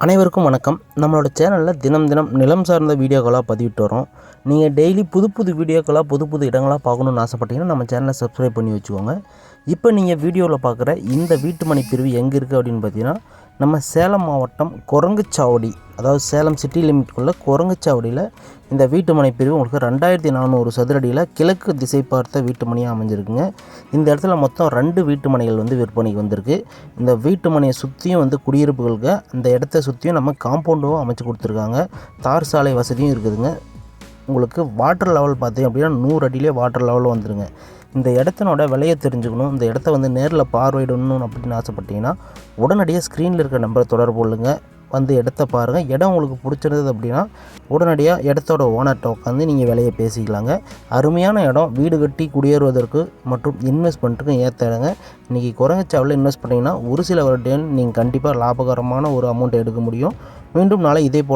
அனைவருக்கும் வணக்கம். நம்மளோட சேனலில் தினம் தினம் நிலம் சார்ந்த வீடியோக்களாக பதிவிட்டு வரோம். நீங்கள் டெய்லி புது வீடியோக்களாக புது இடங்களாக பார்க்கணுன்னு ஆசைப்பட்டீங்கன்னா நம்ம சேனலை சப்ஸ்கிரைப் பண்ணி வச்சுக்கோங்க. இப்போ நீங்கள் வீடியோவில் பார்க்குற இந்த வீட்டுமனை பிரிவு எங்கே இருக்குது அப்படின்னு பார்த்தீங்கன்னா, நம்ம சேலம் மாவட்டம் குரங்குச்சாவடி, அதாவது சேலம் சிட்டி லிமிட்குள்ளே குரங்குச்சாவடியில் இந்த வீட்டுமனை பிரிவு உங்களுக்கு 2400 சதுரடியில் கிழக்கு திசை பார்த்த வீட்டுமனையாக அமைஞ்சிருக்குங்க. இந்த இடத்துல மொத்தம் 2 வீட்டுமனைகள் விற்பனைக்கு வந்திருக்கு. இந்த வீட்டுமனையை சுற்றியும் குடியிருப்புகளுக்கு அந்த இடத்த சுற்றியும் நம்ம காம்பவுண்டும் அமைச்சு கொடுத்துருக்காங்க. தார் சாலை வசதியும் இருக்குதுங்க. உங்களுக்கு வாட்டர் லெவல் பார்த்தீங்க அப்படின்னா 100 அடியிலே வாட்டர் லெவலில் வந்துடுங்க. இந்த இடத்தினோட விலையை தெரிஞ்சுக்கணும், இந்த இடத்த நேரில் பார்வையிடணும் அப்படின்னு ஆசைப்பட்டீங்கன்னா உடனடியாக ஸ்க்ரீனில் இருக்கிற நம்பரை தொடர்பு கொள்ளுங்க. இடத்த பாருங்கள். இடம் உங்களுக்கு பிடிச்சிருந்தது அப்படின்னா உடனடியாக இடத்தோட ஓனர்கிட்ட உட்காந்து நீங்கள் விலையை பேசிக்கலாங்க. அருமையான இடம், வீடு கட்டி குடியேறுவதற்கு மற்றும் இன்வெஸ்ட்மெண்ட்டுக்கும் ஏற்ற இடங்க. இன்றைக்கி குரங்குச்சாவடியில் இன்வெஸ்ட் பண்ணிங்கன்னா ஒரு சில வருடம் நீங்கள் கண்டிப்பாக லாபகரமான ஒரு அமௌண்ட்டை எடுக்க முடியும். மீண்டும் நாளை இதே போல்